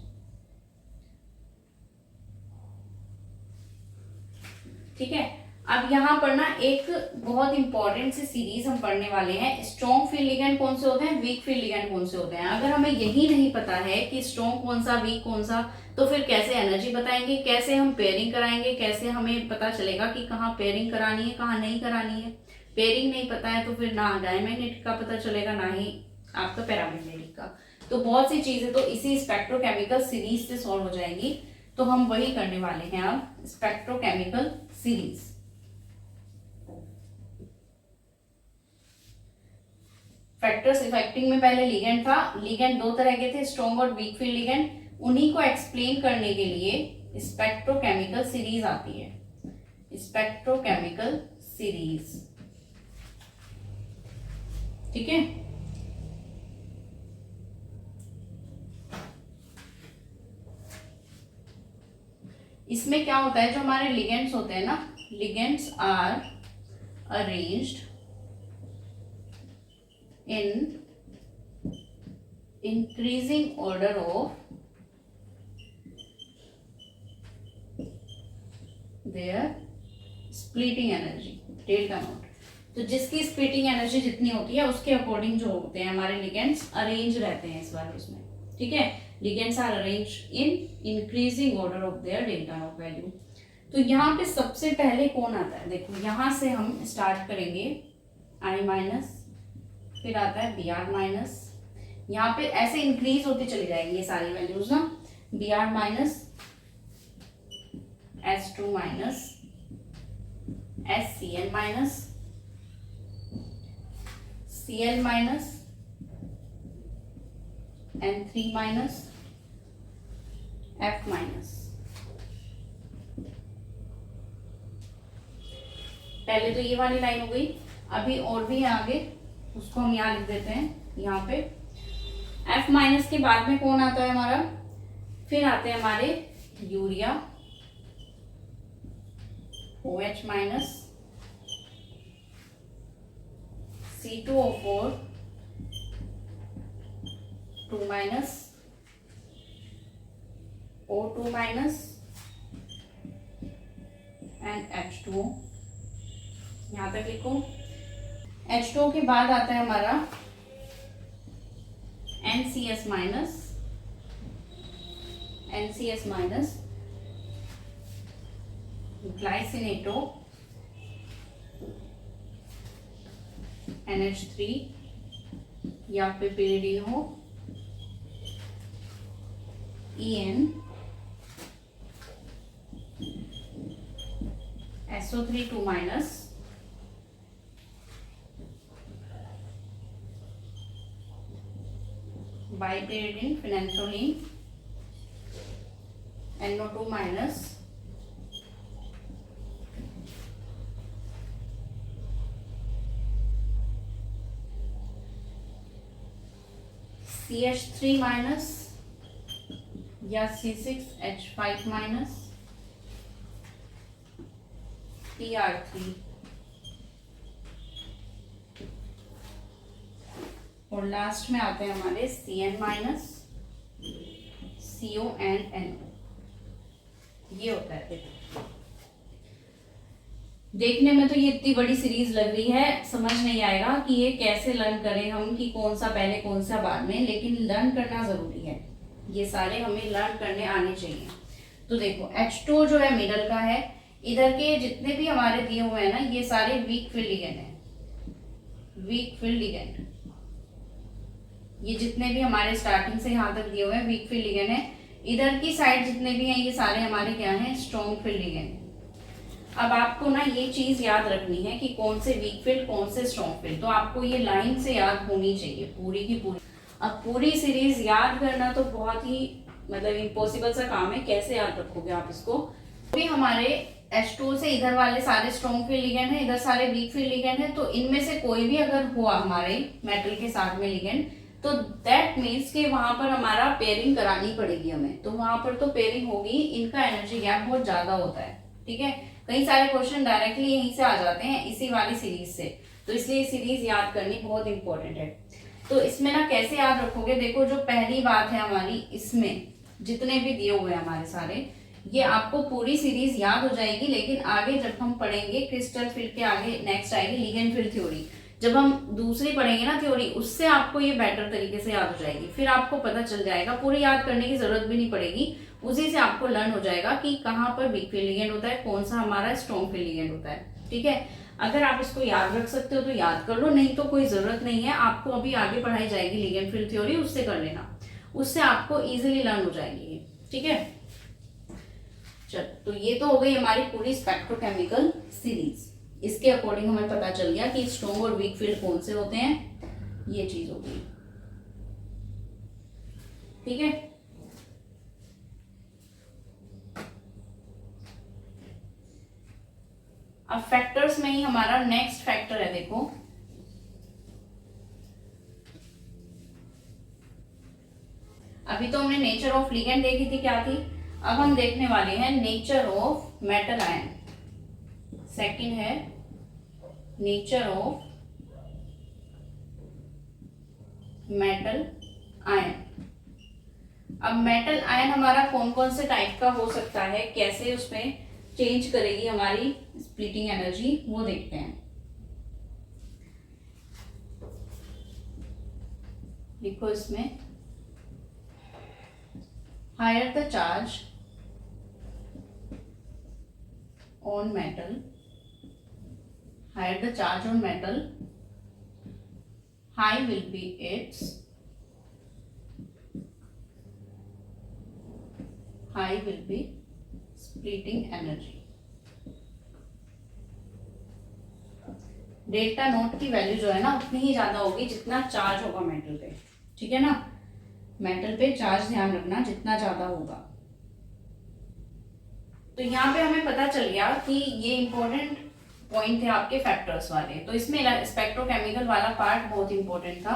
ठीक है। अब यहाँ पर ना एक बहुत इंपॉर्टेंट सी सीरीज हम पढ़ने वाले हैं, स्ट्रॉन्ग फील्ड लिगेंड कौन से होते हैं, वीक फील्ड लिगेंड कौन से होते हैं। अगर हमें यही नहीं पता है कि स्ट्रॉन्ग कौन सा वीक कौन सा, तो फिर कैसे एनर्जी बताएंगे, कैसे हम पेयरिंग कराएंगे, कैसे हमें पता चलेगा कि कहाँ पेयरिंग करानी है कहाँ नहीं करानी है। पेयरिंग नहीं पता है तो फिर ना डायमैग्नेटिक का पता चलेगा ना ही आपका पैरामैग्नेटिक का। तो बहुत सी चीजें तो इसी स्पेक्ट्रोकेमिकल सीरीज से सॉल्व हो जाएंगी। तो हम वही करने वाले हैं अब, स्पेक्ट्रोकेमिकल सीरीज। फैक्टर्स इफेक्टिंग में पहले लिगेंड था, लिगेंड दो तरह के थे, स्ट्रॉन्ग और वीक फील्ड लिगेंड। उन्हीं को एक्सप्लेन करने के लिए स्पेक्ट्रोकेमिकल सीरीज आती है, स्पेक्ट्रोकेमिकल सीरीज। ठीक है, इसमें क्या होता है, जो हमारे लिगेंड्स होते हैं ना, ligands are arranged in increasing order of their splitting energy, delta naught. तो जिसकी स्प्लिटिंग एनर्जी जितनी होती है उसके अकॉर्डिंग जो होते हैं हमारे लिगेंड्स अरेंज रहते हैं इस वाले उसमें। ठीक है, ligands are arrange in increasing order of their delta naught value. तो यहाँ पे सबसे पहले कौन आता है, देखो यहाँ से हम स्टार्ट करेंगे I माइनस, फिर आता है Br माइनस, यहाँ पे ऐसे इंक्रीज होती चली जाएंगी ये सारी वैल्यूज ना, Br minus, S2 minus, SCl minus, Cl minus, N3 minus, F minus. पहले तो ये वाली लाइन हो गई, अभी और भी है आगे, उसको हम यहाँ लिख देते हैं यहाँ पे। F माइनस के बाद में कौन आता है हमारा, फिर आते हैं हमारे urea, OH minus, C2O4 2 minus, O2 minus and H2O। यहाँ तक लिखो। H2O के बाद आता है हमारा NCS minus, NCS minus, glycinato, NH3 या फिर pyridine हो, EN, SO3 2 minus, bipyridine, phenanthroline, NO2 minus, CH3 minus या C6H5 माइनस, PR3 और लास्ट में आते हैं हमारे Cn minus, CO and NO। ये होता है। देखने में तो ये इतनी बड़ी सीरीज लग रही है, समझ नहीं आएगा कि ये कैसे लर्न करें हम, कि कौन सा पहले कौन सा बाद में, लेकिन लर्न करना जरूरी है। ये सारे हमें लर्न करने आने चाहिए। तो देखो H2 जो है मिडल का है, इधर के जितने भी हमारे दिए हुए हैं ना, ये सारे वीक फील्ड लिगेंड है, वीक फील्ड लिगेंड। ये जितने भी हमारे स्टार्टिंग से यहाँ तक दिए हुए हैं वीक फील्ड लिगेंड है। इधर की साइड जितने भी हैं ये सारे हमारे क्या हैं, स्ट्रॉन्ग फील्ड लिगेंड। अब आपको ना ये चीज याद रखनी है कि कौन से वीक फील्ड कौन से स्ट्रॉन्ग फील्ड, तो आपको ये लाइन से याद होनी चाहिए पूरी की पूरी। अब पूरी सीरीज याद करना तो बहुत ही मतलब इम्पॉसिबल सा काम है, कैसे याद रखोगे आप इसको। भी हमारे H2 से इधर वाले सारे स्ट्रॉन्ग फील्ड लिगेंड है, इधर सारे वीक फील्ड लिगेंड है, तो इनमें से कोई भी अगर हुआ हमारे मेटल के साथ में लिगेंड, तो दैट मीन्स कि वहां पर हमारा पेयरिंग करानी पड़ेगी हमें, तो वहां पर तो पेयरिंग होगी। इनका एनर्जी गैप बहुत ज्यादा होता है। ठीक है, कई सारे क्वेश्चन डायरेक्टली यहीं से आ जाते हैं इसी वाली सीरीज से, तो इसलिए सीरीज याद करनी बहुत इंपॉर्टेंट है। तो इसमें ना कैसे याद रखोगे, देखो जो पहली बात है हमारी, इसमें जितने भी दिए हुए हैं हमारे सारे, ये आपको पूरी सीरीज याद हो जाएगी, लेकिन आगे जब हम पढ़ेंगे क्रिस्टल फील्ड के आगे नेक्स्ट आएगी लिगेंड फील्ड थ्योरी, जब हम दूसरी पढ़ेंगे ना थ्योरी, उससे आपको ये बेटर तरीके से याद हो जाएगी, फिर आपको पता चल जाएगा, पूरी याद करने की जरूरत भी नहीं पड़ेगी, उसी से आपको लर्न हो जाएगा कि कहाँ पर वीक फील्ड लिगेंड होता है, कौन सा हमारा स्ट्रॉन्ग फील्ड लिगेंड होता है। ठीक है, अगर आप इसको याद रख सकते हो तो याद कर लो, नहीं तो कोई जरूरत नहीं है, आपको अभी आगे पढ़ाई जाएगी लिगेंड फील्ड थ्योरी, उससे कर लेना, उससे आपको इजीली लर्न हो जाएगी। ठीक है, चल तो ये तो हो गई हमारी पूरी स्पेक्ट्रोकेमिकल सीरीज। इसके अकॉर्डिंग हमें पता चल गया कि स्ट्रॉन्ग और वीक फील्ड कौन से होते हैं, ये चीज हो गई। ठीक है, अब फैक्टर्स में ही हमारा नेक्स्ट फैक्टर है, देखो अभी तो हमने नेचर ऑफ लिगेंड देखी थी, क्या थी, अब हम देखने वाले हैं nature of metal ion. Second है नेचर ऑफ मेटल आयन। अब मेटल आयन हमारा कौन कौन से टाइप का हो सकता है, कैसे उसमें चेंज करेगी हमारी स्प्लिटिंग एनर्जी, वो देखते हैं। लिखो इसमें, higher the charge on metal, higher the charge on metal, high will be its splitting energy। Delta naught की वैल्यू जो है ना उतनी ही ज्यादा होगी जितना चार्ज होगा मेटल पे। ठीक है ना, मेटल पे चार्ज ध्यान रखना जितना ज्यादा होगा। तो यहाँ पे हमें पता चल गया कि ये इंपॉर्टेंट पॉइंट थे आपके फैक्टर्स वाले। तो इसमें स्पेक्ट्रोकेमिकल वाला पार्ट बहुत इंपॉर्टेंट था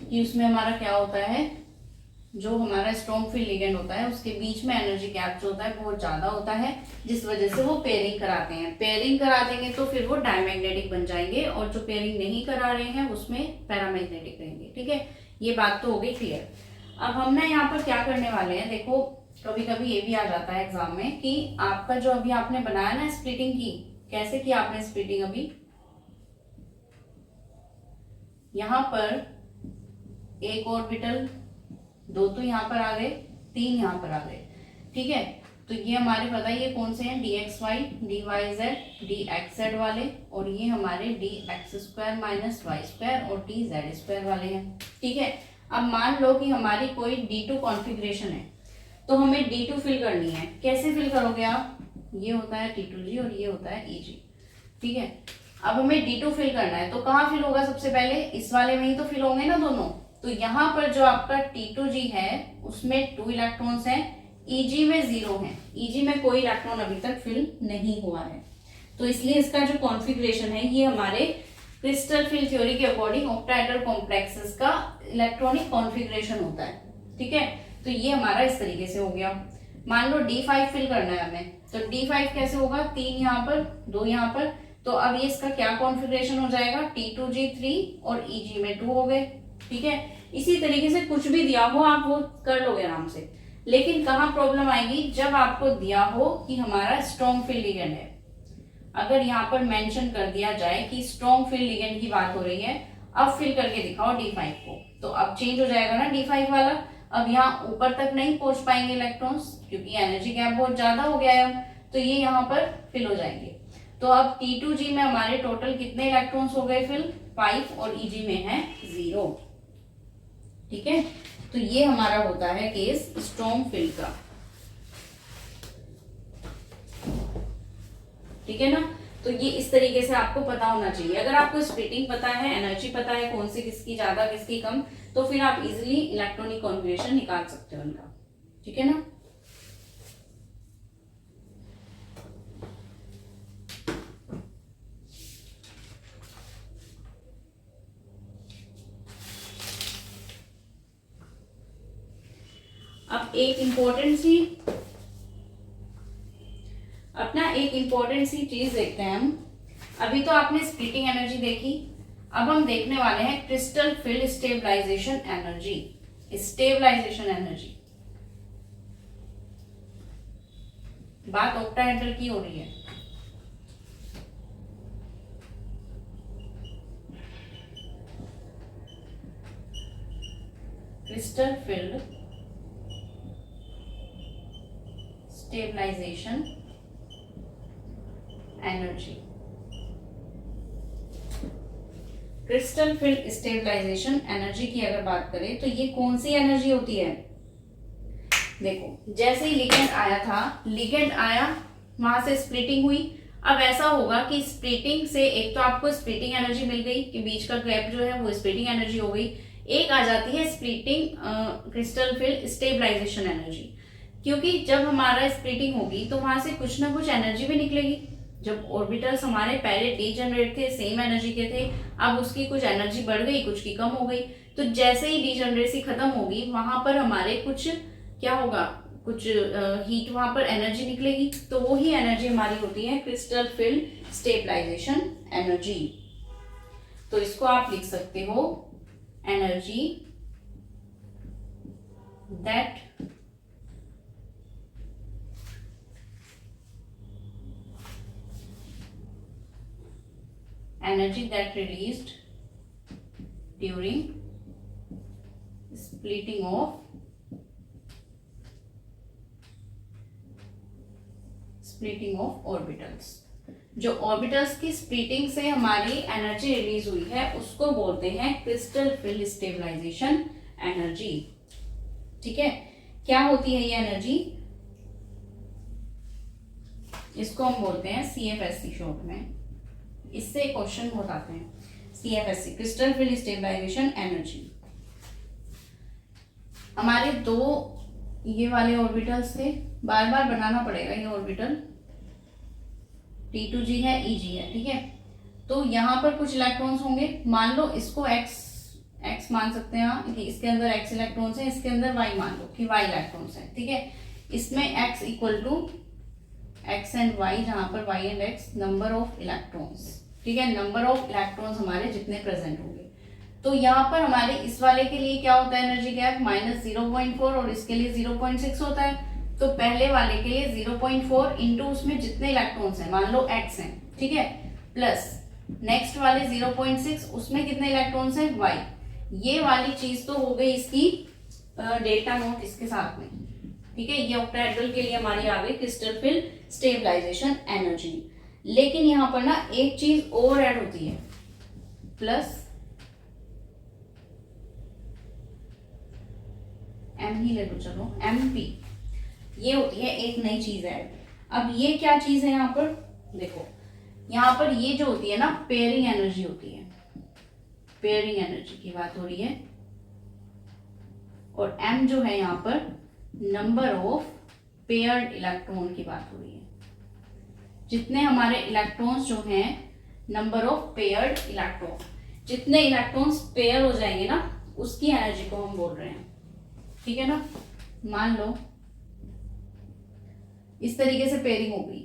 कि उसमें हमारा क्या होता है, जो हमारा स्ट्रॉन्ग फील्ड लिगेंड होता है उसके बीच में एनर्जी गैप जो होता है बहुत ज्यादा होता है, जिस वजह से वो पेयरिंग कराते हैं। पेयरिंग करा देंगे तो फिर वो डायमैग्नेटिक बन जाएंगे, और जो पेयरिंग नहीं करा रहे हैं उसमें पैरामैग्नेटिक रहेंगे। ठीक है, ये बात तो हो गई क्लियर। अब हम ना यहाँ पर क्या करने वाले हैं, देखो कभी कभी ये भी आ जाता है एग्जाम में कि आपका जो अभी आपने बनाया ना स्प्लिटिंग की, कैसे की आपने स्प्लिटिंग, अभी यहां पर एक ऑर्बिटल, दो तो यहां पर आ गए, तीन यहां पर आ गए। ठीक है, तो ये हमारे पता है ये कौन से हैं, D X Y, D Y Z, D X Z वाले, और ये हमारे D X square minus Y square और डी जेड स्क्वायर वाले हैं। ठीक है, अब मान लो कि हमारी कोई D2 कॉन्फ़िगरेशन है, तो हमें D2 फिल करनी है। कैसे फिल करोगे आप, ये होता है T2G और ये होता है EG। ठीक है, अब हमें D2 फिल करना है, तो कहाँ फिल होगा, सबसे पहले इस वाले में ही तो फिल होंगे ना दोनों। तो यहाँ पर जो आपका T2G है उसमें 2 इलेक्ट्रॉन्स हैं, EG में 0 है, EG में कोई इलेक्ट्रॉन अभी तक फिल नहीं हुआ है। तो इसलिए इसका जो कॉन्फ़िगरेशन है ये हमारे क्रिस्टल फील्ड थ्योरी के अकॉर्डिंग ऑक्टाहेड्रल कॉम्प्लेक्सेस का इलेक्ट्रॉनिक कॉन्फ़िगरेशन होता है। ठीक है, तो ये हमारा इस तरीके से हो गया। मान लो D5 फिल करना है हमें, तो D5 कैसे होगा, 3 यहाँ पर, 2 यहाँ पर, तो अब ये इसका क्या कॉन्फ़िगरेशन हो जाएगा, T2G 3 और EG में 2 हो गए। ठीक है, इसी तरीके से कुछ भी दिया हो आप वो कर लोगे आराम से। लेकिन कहाँ प्रॉब्लम आएगी, जब आपको दिया हो कि हमारा स्ट्रॉन्ग फील्ड लिगेंड है, अगर यहाँ पर मेंशन कर दिया जाए कि स्ट्रॉन्ग फील्ड लिगेंड की बात हो रही है, अब फिल करके दिखाओ D5 को, तो अब चेंज हो जाएगा ना D5 वाला। अब यहाँ ऊपर तक नहीं पहुंच पाएंगे इलेक्ट्रॉन्स क्योंकि एनर्जी गैप बहुत ज्यादा हो गया है, तो ये यहाँ पर फिल हो जाएंगे। तो अब T2G में हमारे टोटल कितने इलेक्ट्रॉन्स हो गए फिल, 5, और EG में है 0। ठीक है, तो ये हमारा होता है केस स्ट्रॉन्ग फील्ड का। ठीक है ना, तो ये इस तरीके से आपको पता होना चाहिए। अगर आपको स्प्लिटिंग पता है, एनर्जी पता है कौन सी किसकी ज्यादा किसकी कम, तो फिर आप इजीली इलेक्ट्रॉनिक कॉन्फ़िगरेशन निकाल सकते हो इनका। ठीक है ना, अब एक इंपॉर्टेंट सी चीज देखते हैं हम। अभी तो आपने स्प्लिटिंग एनर्जी देखी, अब हम देखने वाले हैं क्रिस्टल फील्ड स्टेबलाइजेशन एनर्जी। बात ऑक्टाहेड्रल की हो रही है। Crystal field stabilisation energy. Crystal field stabilisation energy की अगर बात करें तो ये कौन सी एनर्जी होती है? देखो, जैसे ही लिगेंड आया था, लिगेंड आया, वहां से स्प्लिटिंग हुई। अब ऐसा होगा कि स्प्लिटिंग से एक तो आपको स्प्लिटिंग एनर्जी मिल गई कि बीच का गैप जो है वो स्प्लिटिंग एनर्जी हो गई। एक आ जाती है splitting crystal field stabilisation energy, क्योंकि जब हमारा स्प्लिटिंग होगी तो वहां से कुछ ना कुछ एनर्जी भी निकलेगी। जब ऑर्बिटल्स हमारे पहले डीजनरेट थे, सेम एनर्जी के थे, अब उसकी कुछ एनर्जी बढ़ गई, कुछ की कम हो गई। तो जैसे ही डीजनरेसी खत्म होगी, वहां पर हमारे कुछ क्या होगा, कुछ हीट, वहां पर एनर्जी निकलेगी। तो वो ही एनर्जी हमारी होती है क्रिस्टल फील्ड स्टेबलाइजेशन एनर्जी। तो इसको आप लिख सकते हो energy that released during splitting of orbitals। जो ऑर्बिटल्स की स्प्लिटिंग से हमारी एनर्जी रिलीज हुई है उसको बोलते हैं क्रिस्टल फील्ड स्टेबलाइजेशन एनर्जी। ठीक है, क्या होती है ये एनर्जी? इसको हम बोलते हैं CFSC शॉर्ट में। इससे क्वेश्चन बहुत आते हैं, CFSC crystal field stabilisation energy. हमारे दो ये वाले ऑर्बिटल्स थे, बार बार बनाना पड़ेगा ये ऑर्बिटल, T2G है, EG है। ठीक है, तो यहाँ पर कुछ इलेक्ट्रॉन्स होंगे, मान लो इसको x मान सकते हैं कि इसके अंदर x इलेक्ट्रॉन्स हैं, इसके अंदर y मान लो कि y इलेक्ट्रॉन्स हैं। ठीक है, इसमें x equal to x and y, जहां पर y and x number of electrons. ठीक है, नंबर ऑफ इलेक्ट्रॉन्स हमारे जितने प्रेजेंट होंगे। तो यहाँ पर हमारे इस वाले के लिए क्या होता है एनर्जी गैप? -0.4 और इसके लिए 0.6 होता है। तो पहले वाले के लिए 0.4 इंटू उसमें जितने इलेक्ट्रॉन्स हैं, मान लो x हैं, ठीक है, प्लस नेक्स्ट वाले 0.6, उसमें कितने इलेक्ट्रॉन्स हैं? y। ये वाली चीज तो हो गई इसकी डेल्टा नोट इसके साथ में। ठीक है, ये ऑक्टाहेड्रल के लिए हमारी आ गई क्रिस्टल फील्ड स्टेबलाइजेशन एनर्जी। लेकिन यहाँ पर ना एक चीज और ऐड होती है, प्लस m ही ले लो, चलो MP, ये होती है एक नई चीज ऐड। अब ये क्या चीज है यहाँ पर? देखो, यहाँ पर ये जो होती है ना पेयरिंग एनर्जी होती है, पेयरिंग एनर्जी की बात हो रही है। और m जो है यहाँ पर नंबर ऑफ पेयर्ड इलेक्ट्रॉन की बात हो रही है। जितने हमारे इलेक्ट्रॉन्स जो हैं, नंबर ऑफ पेयर्ड इलेक्ट्रॉन, जितने इलेक्ट्रॉन्स पेयर हो जाएंगे ना, उसकी एनर्जी को हम बोल रहे हैं। ठीक है ना, मान लो इस तरीके से पेयरिंग हो गई।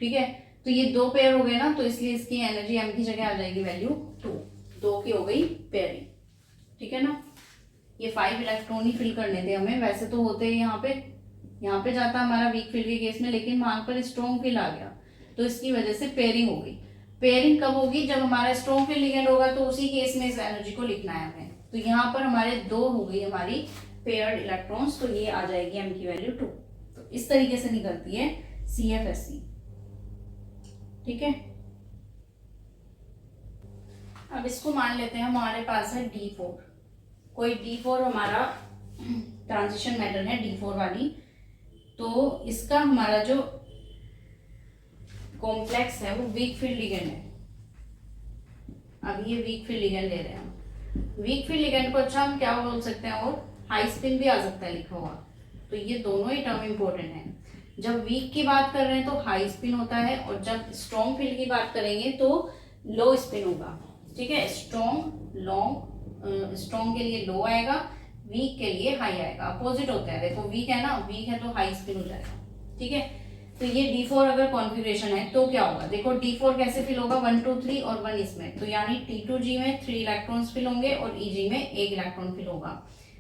ठीक है, तो ये दो पेयर हो गए ना, तो इसलिए इसकी एनर्जी m की जगह आ जाएगी वैल्यू 2, 2 की हो गई पेयरिंग। ठीक है ना, ये 5 इलेक्ट्रॉन ही फिल करने थे हमें, वैसे तो होते हैं यहाँ पे जाता हमारा वीक फील्ड के केस में, लेकिन वहां पर स्ट्रॉन्ग फील्ड आ गया, तो इसकी वजह से पेयरिंग हो गई। पेयरिंग कब होगी? जब हमारा स्ट्रॉन्ग फील्ड लिगेंड होगा, तो उसी केस में इस एनर्जी को लिखना है हमें। तो यहाँ पर हमारे 2 हो गई हमारी पेयर्ड इलेक्ट्रॉन्स, तो ये आ जाएगी m की वैल्यू 2। तो इस तरीके से निकलती है CFSC। ठीक है, अब इसको मान लेते हैं हमारे पास है D4, कोई D4 हमारा ट्रांजिशन मेटल है, D4 वाली। तो इसका हमारा जो कॉम्प्लेक्स है वो वीक फील्ड लिगेंड है। अब ये वीक फील्ड लिगेंड ले रहे हैं हम। वीक फील्ड लिगेंड को अच्छा हम क्या बोल सकते हैं, और हाई स्पिन भी आ सकता है लिखा हुआ। तो ये दोनों ही टर्म इंपॉर्टेंट है। जब वीक की बात कर रहे हैं तो हाई स्पिन होता है, और जब स्ट्रॉन्ग फील्ड की बात करेंगे तो लो स्पिन होगा। ठीक है, स्ट्रॉन्ग के लिए लो आएगा, वीक के लिए हाई आएगा, अपोजिट होता है। देखो वीक है ना, वीक है तो हाई स्पिन हो जाएगा। ठीक है, तो ये D4 अगर कॉन्फ़िगरेशन है तो क्या होगा? देखो D4 कैसे फिल होगा, 1 2 3 और 1 इसमें, तो यानी T2G में 3 इलेक्ट्रॉन्स फिल होंगे और EG में 1 इलेक्ट्रॉन फिल होगा।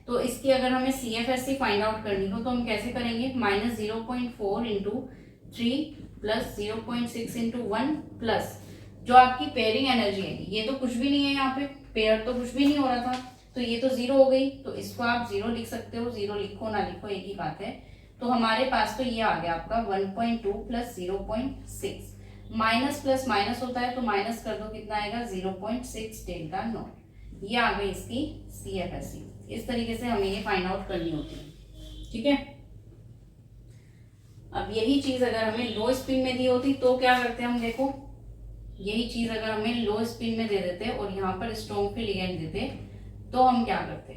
तो इसकी अगर हमें CFSC फाइंड आउट करनी हो तो हम कैसे करेंगे? -0.4 इंटू 3 प्लस 0.6 इंटू 1 प्लस जो आपकी पेयरिंग एनर्जी है, ये तो कुछ भी नहीं है, यहाँ पे पेयर तो कुछ भी नहीं हो रहा था, तो ये तो जीरो हो गई, तो इसको आप जीरो लिख सकते हो, जीरो लिखो ना लिखो एक ही बात है। तो हमारे पास तो ये आ गया आपका 1.2 प्लस 0.6, माइनस प्लस माइनस होता है तो माइनस कर दो, कितना आएगा 0.6 डेल्टा नॉट। ये आ गई इसकी CFSE। इस तरीके से हमें ये फाइंड आउट करनी होती है, ठीक है। अब यही चीज अगर हमें लो स्पिन में दी होती तो क्या करते हम, देखो यही चीज अगर हमें लो स्पिन में दे देते और यहाँ पर स्ट्रॉन्ग फील्ड लिगेंड देते तो हम क्या करते।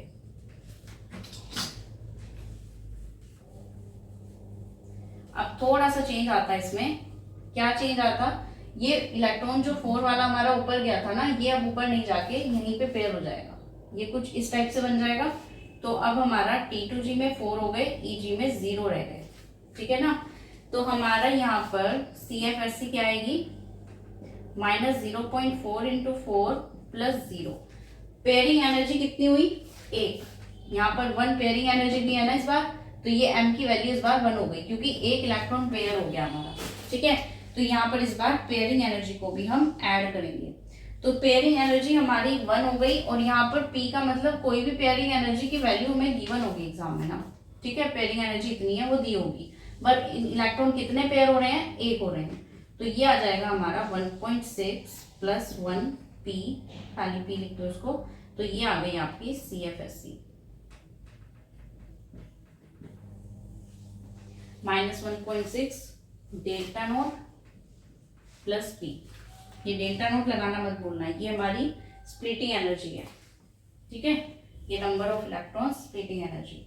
अब थोड़ा सा चेंज आता है इसमें, क्या चेंज आता, ये इलेक्ट्रॉन जो 4 वाला हमारा ऊपर गया था ना, ये अब ऊपर नहीं जाके यहीं पे पेयर हो जाएगा, ये कुछ इस टाइप से बन जाएगा। तो अब हमारा T2G में 4 हो गए, EG में 0 रह गए, ठीक है ना। तो हमारा यहाँ पर CFSE क्या आएगी, minus 0.4 into 4 plus 0। Pairing energy कितनी हुई, 1, यहाँ पर 1 पेयरिंग एनर्जी भी है ना इस बार, तो ये M की वैल्यू इस बार 1 हो गई क्योंकि एक इलेक्ट्रॉन पेयर हो गया हमारा, ठीक है। तो यहाँ पर इस बार पेयरिंग एनर्जी को भी हम ऐड करेंगे, तो पेयरिंग एनर्जी हमारी 1 हो गई, और यहाँ पर P का मतलब कोई भी पेयरिंग एनर्जी की वैल्यू हमें गिवन होगी एग्जाम में ना, ठीक है। पेयरिंग एनर्जी इतनी है वो दी होगी, बट इलेक्ट्रॉन कितने पेयर हो रहे हैं, 1 हो रहे हैं, तो ये आ जाएगा हमारा 1.6 प्लस 1 P, खाली P लिख दो इसको, तो ये आ गई आपकी CFSE minus 1.6 delta naught plus P। ये डेल्टा नोट लगाना मत भूलना है, ये हमारी स्प्लिटिंग एनर्जी है, ठीक है, ये number of electron splitting energy.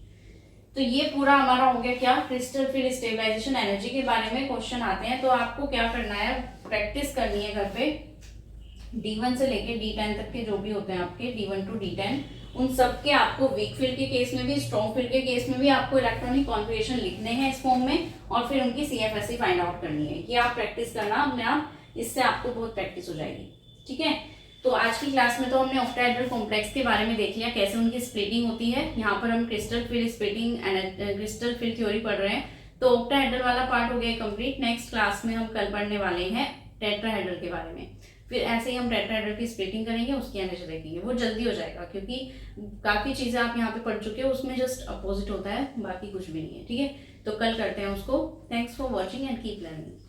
तो ये पूरा हमारा हो गया क्या, क्रिस्टल फील्ड स्टेबलाइजेशन एनर्जी के बारे में क्वेश्चन आते हैं। तो आपको क्या करना है, प्रैक्टिस करनी है घर पे, D1 से लेके D10 तक के जो भी होते हैं आपके D1 टू D10, उन सब के आपको वीक फील्ड के केस में भी, स्ट्रॉन्ग फील्ड के केस में भी आपको इलेक्ट्रॉनिक कॉन्फ़िगरेशन लिखने हैं इस फॉर्म में, और फिर उनकी CFSE फाइंड आउट करनी है। ये आप प्रैक्टिस करना अपने आप, इससे आपको बहुत प्रैक्टिस हो जाएगी, ठीक है। तो आज की क्लास में तो हमने ऑक्टाहेड्रल कॉम्प्लेक्स के बारे में देख लिया, कैसे उनकी स्प्लिटिंग होती है। यहाँ पर हम crystal field splitting crystal field theory पढ़ रहे हैं, तो ऑक्टाहेड्रल वाला पार्ट हो गया कंप्लीट। नेक्स्ट क्लास में हम कल पढ़ने वाले हैं टेट्राहेड्रल के बारे में, फिर ऐसे ही हम टेट्राहेड्रल की स्प्लिटिंग करेंगे, उसकी एनर्जी देखेंगे, वो जल्दी हो जाएगा क्योंकि काफी चीजें आप यहाँ पे पढ़ चुके हो, उसमें जस्ट अपोजिट होता है, बाकी कुछ भी नहीं है, ठीक है। तो कल करते हैं उसको। Thanks for watching and keep learning.